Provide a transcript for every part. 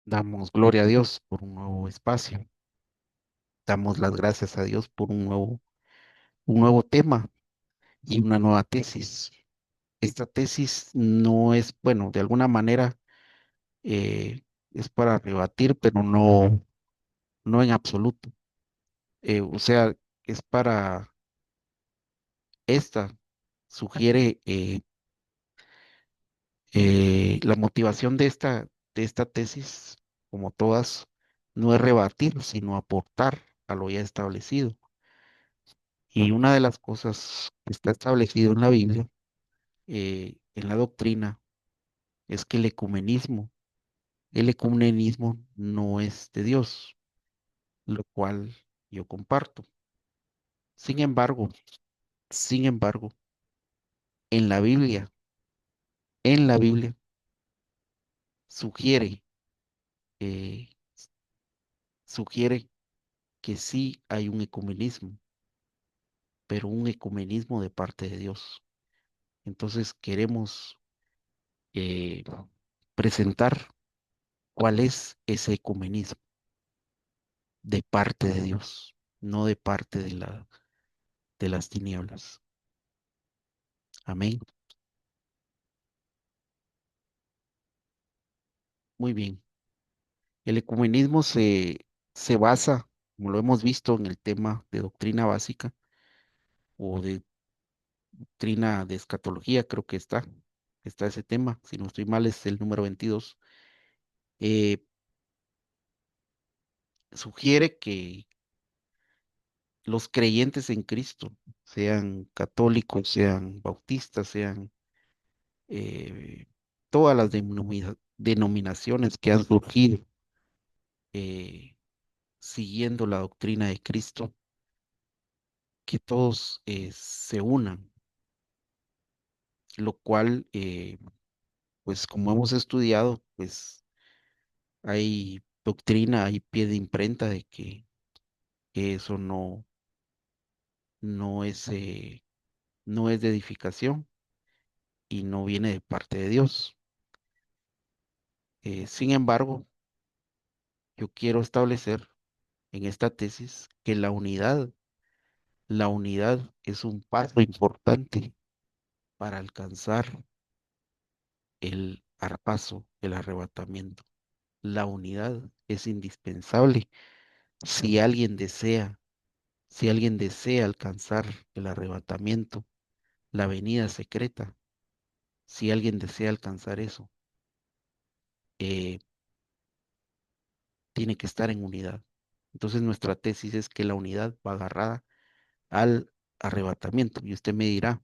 Damos gloria a Dios por un nuevo espacio. Damos las gracias a Dios por un nuevo tema y una nueva tesis. Esta tesis no es, bueno, de alguna manera es para rebatir, pero no en absoluto. O sea, es para esta, sugiere la motivación de esta tesis, como todas, no es rebatir, sino aportar a lo ya establecido. Y una de las cosas que está establecido en la Biblia, en la doctrina, es que el ecumenismo no es de Dios, lo cual yo comparto. Sin embargo, sin embargo, en la Biblia, en la Biblia sugiere, eh, sugiere que sí hay un ecumenismo, pero un ecumenismo de parte de Dios. Entonces queremos eh, presentar cuál es ese ecumenismo de parte de Dios, no de parte de las tinieblas. Amén. Muy bien. El ecumenismo se basa, como lo hemos visto en el tema de doctrina básica o de doctrina de escatología, creo que está ese tema, si no estoy mal es el número 22. eh, Sugiere que los creyentes en Cristo, sean católicos, sean bautistas, sean eh, todas las denominaciones que han surgido eh, siguiendo la doctrina de Cristo, que todos se unan, lo cual, pues como hemos estudiado, pues hay doctrina, hay pie de imprenta de que eso no es, no es de edificación y no viene de parte de Dios. Sin embargo, yo quiero establecer en esta tesis que la unidad es un paso importante para alcanzar el arpazo, el arrebatamiento. La unidad es indispensable si alguien desea, si alguien desea alcanzar el arrebatamiento, la venida secreta, si alguien desea alcanzar eso, eh, tiene que estar en unidad. Entonces nuestra tesis es que la unidad va agarrada al arrebatamiento. Y usted me dirá,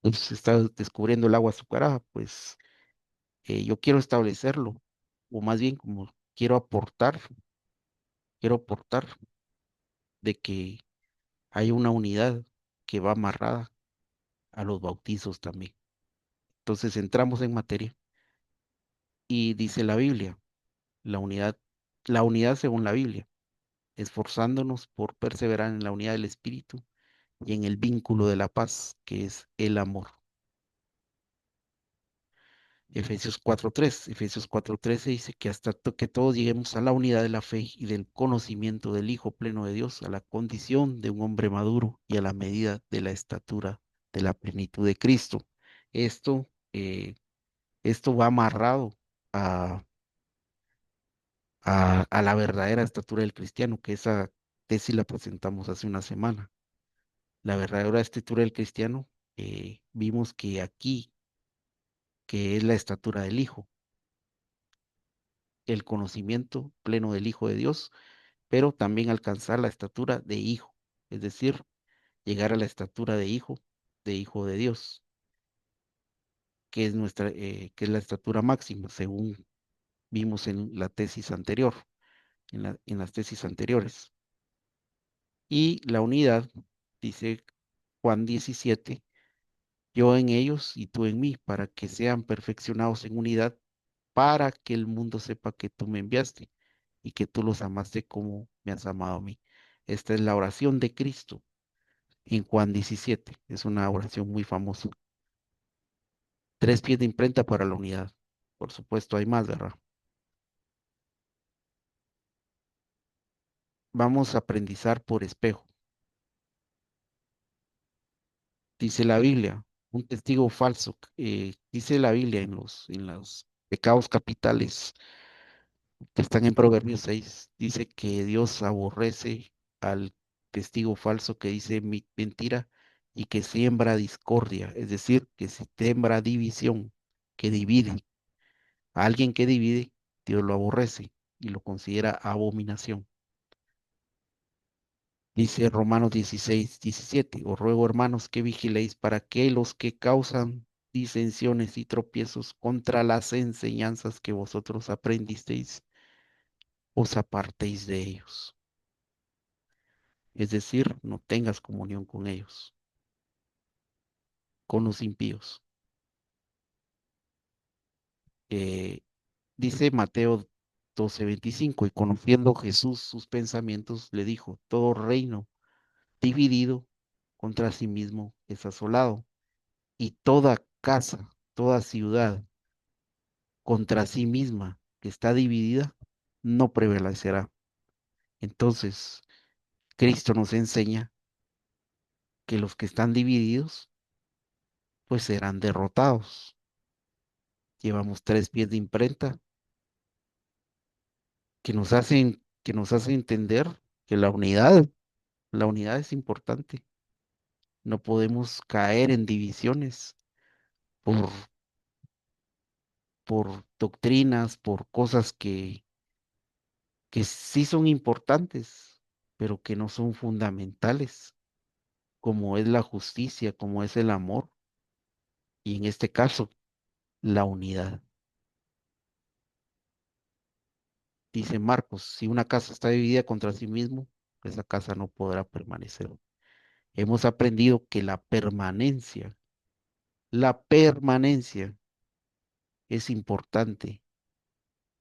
pues está descubriendo el agua azucarada, pues yo quiero establecerlo, o más bien como quiero aportar de que hay una unidad que va amarrada a los bautizos también. Entonces entramos en materia y dice la Biblia, la la unidad según la Biblia, esforzándonos por perseverar en la unidad del Espíritu y en el vínculo de la paz, que es el amor. Efesios 4:13 dice que hasta que todos lleguemos a la unidad de la fe y del conocimiento del Hijo pleno de Dios, a la condición de un hombre maduro y a la medida de la estatura de la plenitud de Cristo. Esto, esto va amarrado a, a la verdadera estatura del cristiano, que esa tesis la presentamos hace una semana. La verdadera estatura del cristiano, vimos que aquí, que es la estatura del Hijo, el conocimiento pleno del Hijo de Dios, pero también alcanzar la estatura de hijo, es decir, llegar a la estatura de hijo de Dios, que es que es la estatura máxima, según vimos en la tesis anterior, en las tesis anteriores. Y la unidad, dice Juan 17, yo en ellos y tú en mí, para que sean perfeccionados en unidad, para que el mundo sepa que tú me enviaste y que tú los amaste como me has amado a mí. Esta es la oración de Cristo en Juan 17. Es una oración muy famosa. Tres pies de imprenta para la unidad. Por supuesto, hay más, ¿verdad? vamos a aprendizar por espejo. Dice la Biblia, un testigo falso, dice la Biblia en los pecados capitales que están en Proverbios 6, dice que Dios aborrece al testigo falso que dice mentira y que siembra discordia, es decir, que si siembra división, que divide. A alguien que divide, Dios lo aborrece y lo considera abominación. Dice Romanos 16:17, os ruego hermanos que vigiléis para que los que causan disensiones y tropiezos contra las enseñanzas que vosotros aprendisteis, os apartéis de ellos. Es decir, no tengas comunión con ellos, con los impíos. Eh, dice Mateo 12:25, y conociendo Jesús sus pensamientos, le dijo, todo reino dividido contra sí mismo es asolado, y toda casa, toda ciudad contra sí misma que está dividida, no prevalecerá. Entonces, Cristo nos enseña que los que están divididos, pues serán derrotados. Llevamos 3 pies de imprenta que nos hacen entender que la unidad es importante. No podemos caer en divisiones por, por doctrinas, por cosas que sí son importantes, pero que no son fundamentales, como es la justicia, como es el amor, y en este caso, la unidad. Dice Marcos, si una casa está dividida contra sí mismo, esa casa no podrá permanecer. Hemos aprendido que la permanencia es importante.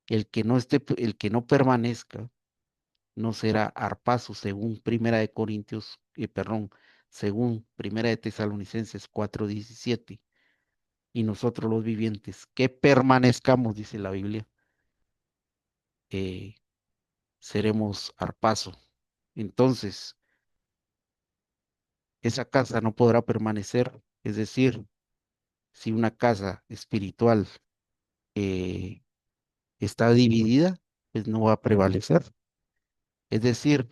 El que no permanezca no será arpazo, según según Primera de Tesalonicenses 4:17. Y nosotros los vivientes, que permanezcamos, dice la Biblia, eh, seremos arpazo. Entonces, esa casa no podrá permanecer. Es decir, si una casa espiritual eh, está dividida, pues no va a prevalecer. Es decir,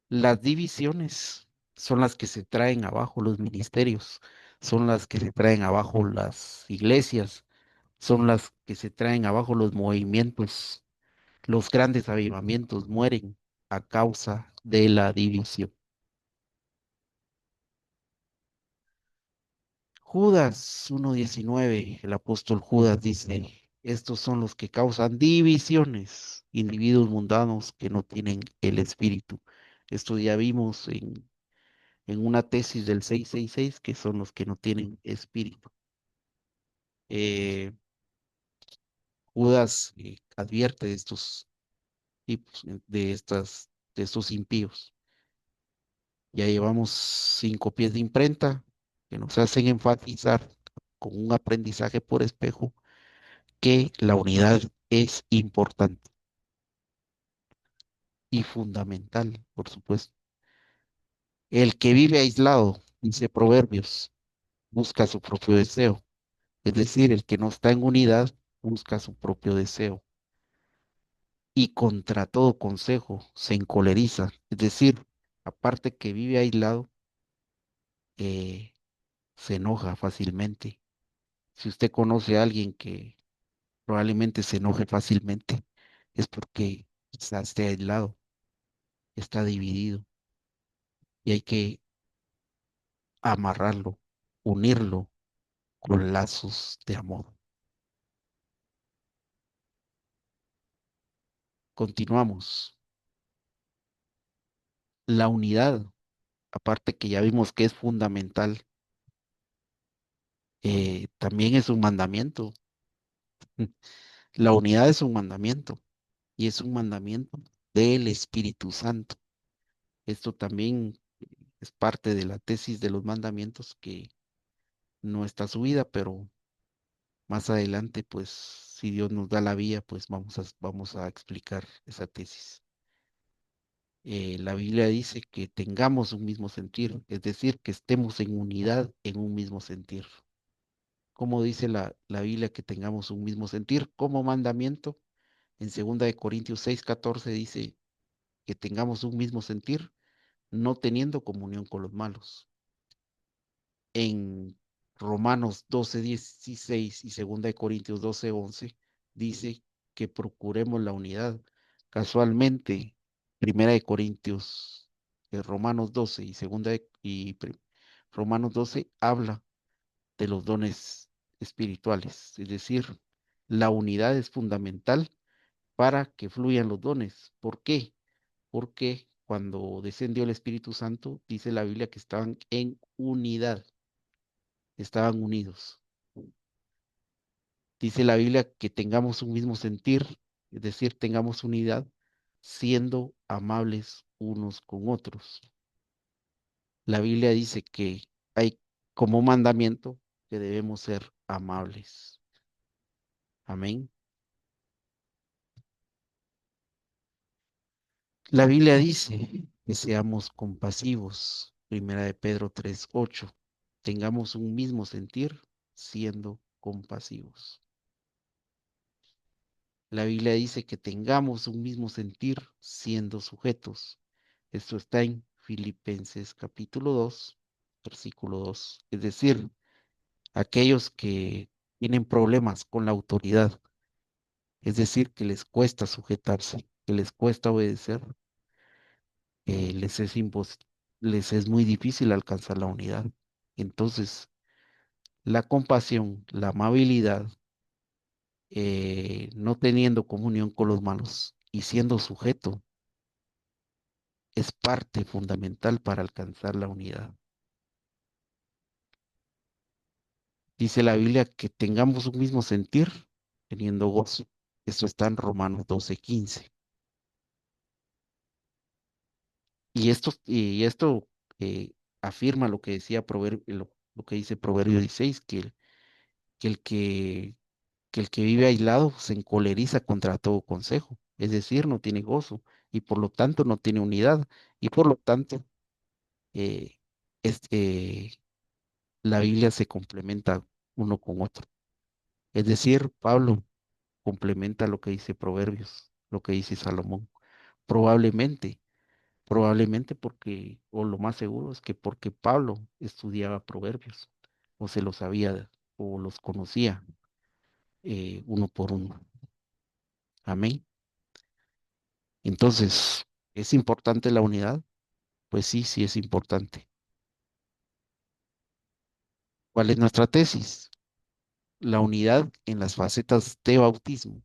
las divisiones son las que se traen abajo los ministerios, son las que se traen abajo las iglesias, son las que se traen abajo los movimientos. Los grandes avivamientos mueren a causa de la división. Judas 1:19, el apóstol Judas dice, estos son los que causan divisiones, individuos mundanos que no tienen el espíritu. Esto ya vimos en una tesis del 666, que son los que no tienen espíritu. Eh, Judas advierte de estos tipos, de estos impíos. Ya llevamos 5 pies de imprenta que nos hacen enfatizar con un aprendizaje por espejo que la unidad es importante y fundamental, por supuesto. El que vive aislado, dice Proverbios, busca su propio deseo. Es decir, el que no está en unidad busca su propio deseo y contra todo consejo se encoleriza. Es decir, aparte que vive aislado, eh, se enoja fácilmente. Si usted conoce a alguien que probablemente se enoje fácilmente, es porque quizás esté aislado, está dividido y hay que amarrarlo, unirlo con lazos de amor. Continuamos. La unidad, aparte que ya vimos que es fundamental, también es un mandamiento. La unidad es un mandamiento y es un mandamiento del Espíritu Santo. Esto también es parte de la tesis de los mandamientos que no está subida, pero más adelante, pues, si Dios nos da la vía, pues vamos a explicar esa tesis. La Biblia dice que tengamos un mismo sentir, es decir, que estemos en unidad en un mismo sentir. ¿Cómo dice la Biblia que tengamos un mismo sentir? Como mandamiento, en 2 Corintios 6:14 dice que tengamos un mismo sentir, no teniendo comunión con los malos. En Romanos 12:16 y 2 Corintios 12:11 dice que procuremos la unidad. Casualmente, Romanos 12 y Romanos 12 habla de los dones espirituales, es decir, la unidad es fundamental para que fluyan los dones. ¿Por qué? Porque cuando descendió el Espíritu Santo, dice la Biblia que estaban en unidad, estaban unidos. Dice la Biblia que tengamos un mismo sentir, es decir, tengamos unidad, siendo amables unos con otros. La Biblia dice que hay como mandamiento que debemos ser amables. Amén. La Biblia dice que seamos compasivos. Primera de Pedro 3:8. Tengamos un mismo sentir siendo compasivos. La Biblia dice que tengamos un mismo sentir siendo sujetos. Esto está en Filipenses capítulo 2, versículo 2. Es decir, aquellos que tienen problemas con la autoridad, es decir, que les cuesta sujetarse, que les cuesta obedecer, eh, les es impos- les es muy difícil alcanzar la unidad. Entonces, la compasión, la amabilidad, no teniendo comunión con los malos y siendo sujeto, es parte fundamental para alcanzar la unidad. Dice la Biblia que tengamos un mismo sentir, teniendo gozo. Eso está en Romanos 12:15. Y esto eh, afirma lo que decía lo que dice Proverbio 16, que el que, que el que vive aislado se encoleriza contra todo consejo, es decir, no tiene gozo y por lo tanto no tiene unidad y por lo tanto eh, es- eh, la Biblia se complementa uno con otro. Es decir, Pablo complementa lo que dice Proverbios, lo que dice Salomón. Probablemente, probablemente porque, o lo más seguro es que porque Pablo estudiaba Proverbios, o se los sabía, o los conocía uno por uno. Amén. Entonces, ¿es importante la unidad? Pues sí, sí es importante. ¿Cuál es nuestra tesis? La unidad en las facetas de bautismo.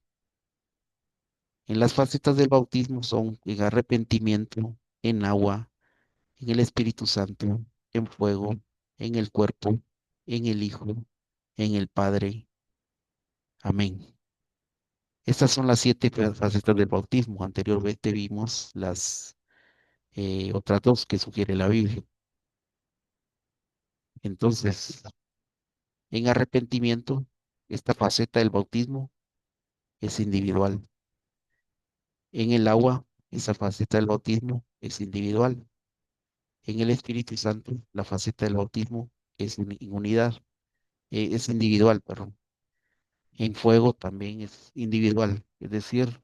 En las facetas del bautismo son en arrepentimiento, en agua, en el Espíritu Santo, en fuego, en el cuerpo, en el Hijo, en el Padre. Amén. Estas son las 7 facetas del bautismo. Anteriormente vimos las otras dos que sugiere la Biblia. Entonces, en arrepentimiento, esta faceta del bautismo es individual. En el agua, esa faceta del bautismo es individual. En el Espíritu Santo, la faceta del bautismo es en unidad, es individual, perdón. En fuego también es individual, es decir,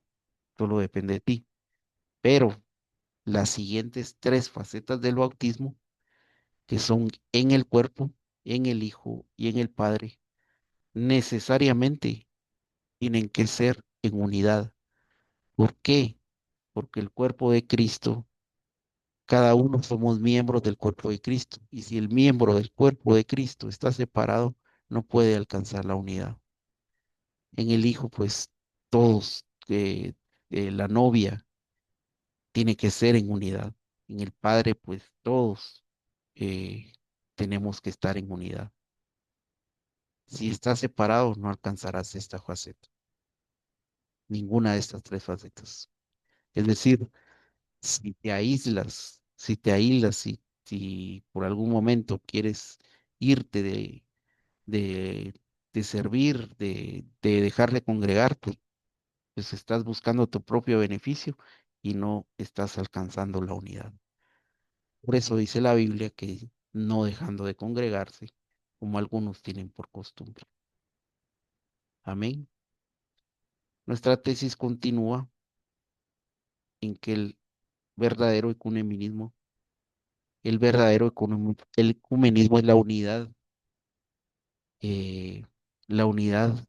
solo depende de ti. Pero las siguientes 3 facetas del bautismo, que son en el cuerpo, en el Hijo y en el Padre, necesariamente tienen que ser en unidad. ¿Por qué? Porque el cuerpo de Cristo, cada uno somos miembros del cuerpo de Cristo. Y si el miembro del cuerpo de Cristo está separado, no puede alcanzar la unidad. En el Hijo, pues todos, la novia tiene que ser en unidad. En el Padre, pues todos eh, tenemos que estar en unidad. Si estás separado, no alcanzarás esta faceta, ninguna de estas 3 facetas. Es decir, si por algún momento quieres irte de, de servir, de dejar de congregarte, pues estás buscando tu propio beneficio y no estás alcanzando la unidad. Por eso dice la Biblia que no dejando de congregarse, como algunos tienen por costumbre. Amén. Nuestra tesis continúa en que el verdadero el ecumenismo es eh, la unidad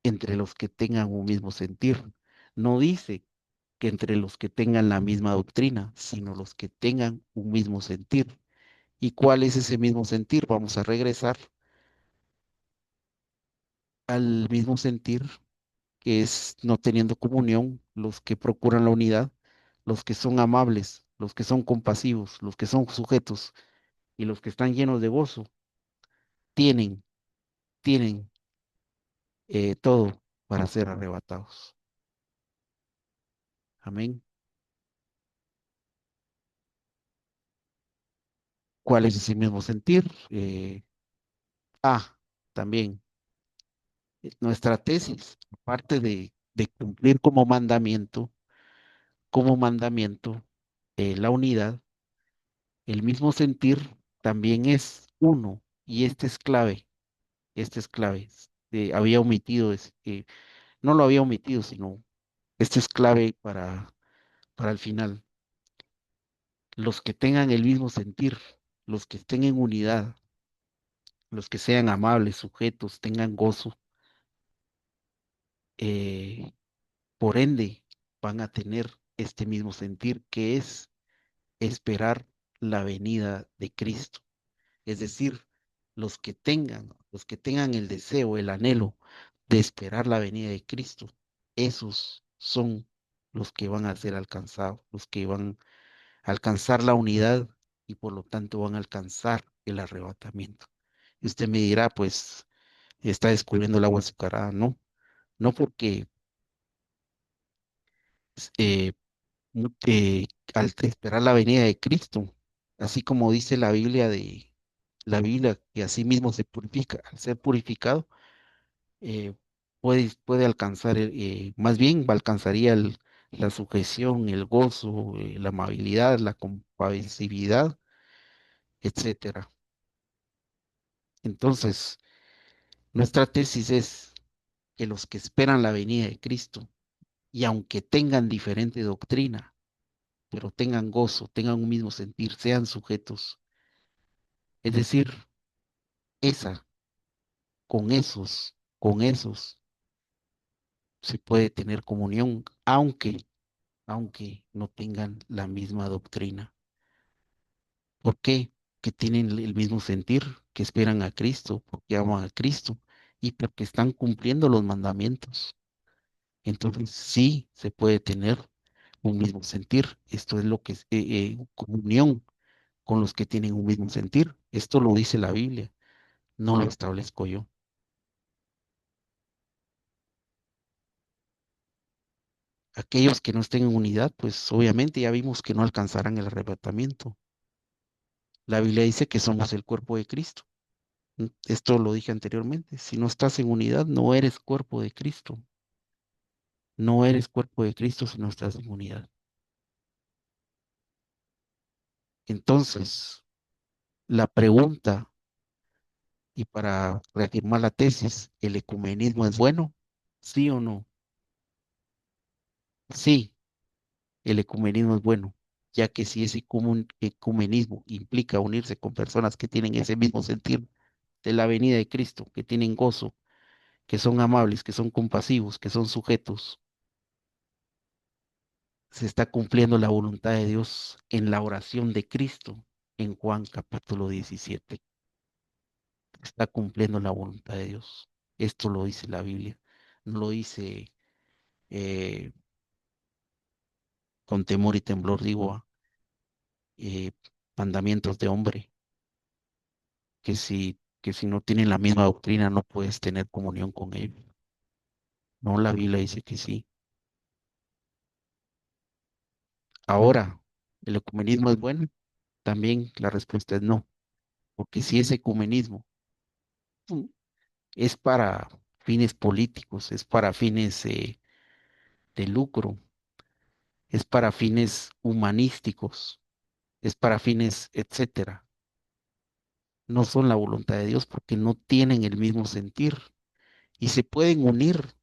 entre los que tengan un mismo sentir. No dice que entre los que tengan la misma doctrina, sino los que tengan un mismo sentir. ¿Y cuál es ese mismo sentir? Vamos a regresar al mismo sentir que es no teniendo comunión, los que procuran la unidad, los que son amables, los que son compasivos, los que son sujetos y los que están llenos de gozo, tienen, tienen todo para ser arrebatados. Amén. ¿Cuál es ese mismo sentir? Ah, también nuestra tesis, aparte de cumplir como mandamiento, la unidad, el mismo sentir también es uno, y este es clave. Había omitido, no lo había omitido, sino este es clave para el final. Los que tengan el mismo sentir, los que estén en unidad, los que sean amables, sujetos, tengan gozo, eh, por ende van a tener este mismo sentir que es esperar la venida de Cristo. Es decir, los que tengan el deseo, el anhelo de esperar la venida de Cristo, esos son los que van a ser alcanzados, los que van a alcanzar la unidad y por lo tanto van a alcanzar el arrebatamiento. Y usted me dirá, pues, está descubriendo el agua azucarada. No, no porque eh, al esperar la venida de Cristo, así como dice la Biblia que así mismo se purifica, al ser purificado, eh, puede alcanzar, más bien alcanzaría la sujeción, el gozo, la amabilidad, la compasividad, etcétera. Entonces, nuestra tesis es que los que esperan la venida de Cristo, y aunque tengan diferente doctrina, pero tengan gozo, tengan un mismo sentir, sean sujetos, es decir, esa, con esos se puede tener comunión, aunque no tengan la misma doctrina. ¿Por qué? Que tienen el mismo sentir, que esperan a Cristo, porque aman a Cristo y porque están cumpliendo los mandamientos. Entonces sí se puede tener un mismo sentir. Esto es lo que es comunión con los que tienen un mismo sentir. Esto lo dice la Biblia, no lo establezco yo. Aquellos que no estén en unidad, pues obviamente ya vimos que no alcanzarán el arrebatamiento. La Biblia dice que somos el cuerpo de Cristo. Esto lo dije anteriormente. Si no estás en unidad, no eres cuerpo de Cristo. No eres cuerpo de Cristo si no estás en unidad. Entonces, la pregunta, y para reafirmar la tesis, ¿el ecumenismo es bueno? ¿Sí o no? Sí, el ecumenismo es bueno, ya que si ese ecumenismo implica unirse con personas que tienen ese mismo sentir de la venida de Cristo, que tienen gozo, que son amables, que son compasivos, que son sujetos, se está cumpliendo la voluntad de Dios en la oración de Cristo en Juan capítulo 17. Está cumpliendo la voluntad de Dios. Esto lo dice la Biblia. No lo dice eh, con temor y temblor, digo, eh, mandamientos de hombre, que si no tienen la misma doctrina no puedes tener comunión con ellos. No, la Biblia dice que sí. Ahora, ¿el ecumenismo es bueno? También la respuesta es no, porque si ese ecumenismo mm, es para fines políticos, es para fines de lucro, es para fines humanísticos, es para fines, etcétera. No son la voluntad de Dios porque no tienen el mismo sentir y se pueden unir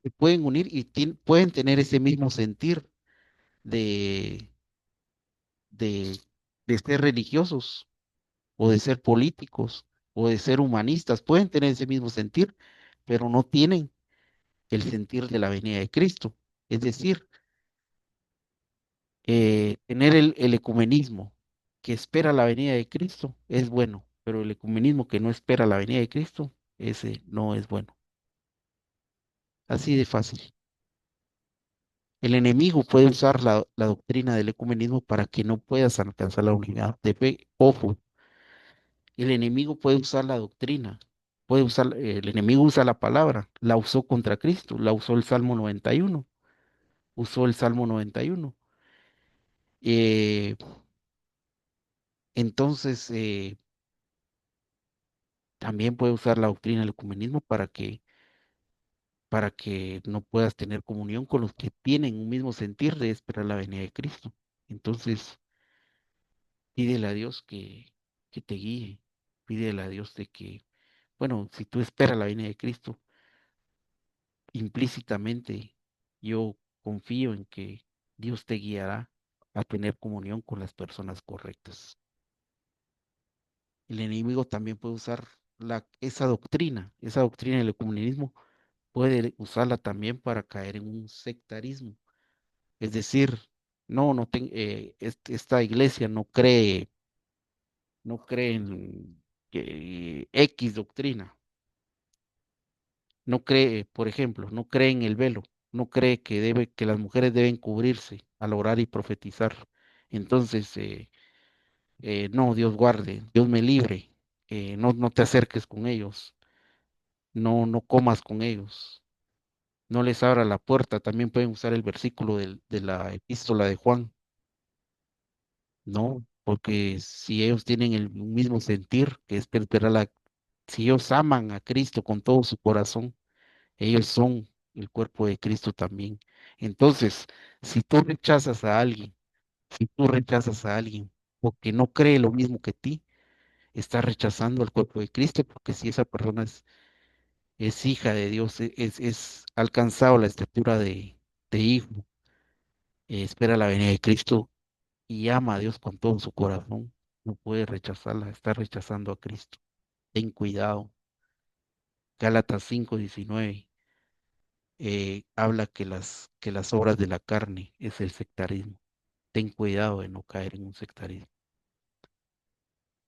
y pueden tener ese mismo sentir de, de, de ser religiosos o de ser políticos o de ser humanistas, pueden tener ese mismo sentir, pero no tienen el sentir de la venida de Cristo. Es decir, tener el ecumenismo que espera la venida de Cristo es bueno, pero el ecumenismo que no espera la venida de Cristo, ese no es bueno. Así de fácil. El enemigo puede usar la doctrina del ecumenismo para que no puedas alcanzar la unidad de fe. Ojo, el enemigo puede usar la doctrina, el enemigo usa la palabra, la usó contra Cristo, la usó el Salmo 91, usó el Salmo 91. Eh, entonces, también puede usar la doctrina del ecumenismo para que no puedas tener comunión con los que tienen un mismo sentir de esperar la venida de Cristo. Entonces, pídele a Dios que te guíe, pídele a Dios de que, bueno, si tú esperas la venida de Cristo, implícitamente yo confío en que Dios te guiará a tener comunión con las personas correctas. El enemigo también puede usar esa doctrina del ecumenismo, puede usarla también para caer en un sectarismo. Es decir, esta iglesia no cree en X doctrina, no cree, por ejemplo, no cree en el velo, no cree que las mujeres deben cubrirse al orar y profetizar. Entonces, no, Dios guarde, Dios me libre, no te acerques con ellos, no comas con ellos, no les abra la puerta. También pueden usar el versículo de la epístola de Juan. No, porque si ellos tienen el mismo sentir, que es si ellos aman a Cristo con todo su corazón, ellos son el cuerpo de Cristo también. Entonces, si tú rechazas a alguien, si tú rechazas a alguien porque no cree lo mismo que ti, estás rechazando al cuerpo de Cristo, porque si esa persona es hija de Dios, es alcanzado la estatura de hijo, espera la venida de Cristo y ama a Dios con todo su corazón, no puede rechazarla, está rechazando a Cristo. Ten cuidado. Gálatas 5:19 habla que las obras de la carne es el sectarismo. Ten cuidado de no caer en un sectarismo.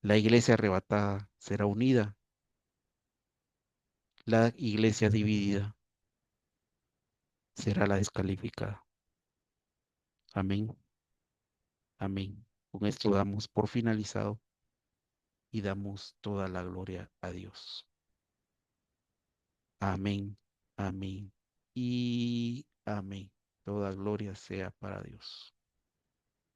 La iglesia arrebatada será unida, la iglesia dividida será la descalificada. Amén, amén. Con esto damos por finalizado y damos toda la gloria a Dios. Amén, amén y amén. Toda gloria sea para Dios.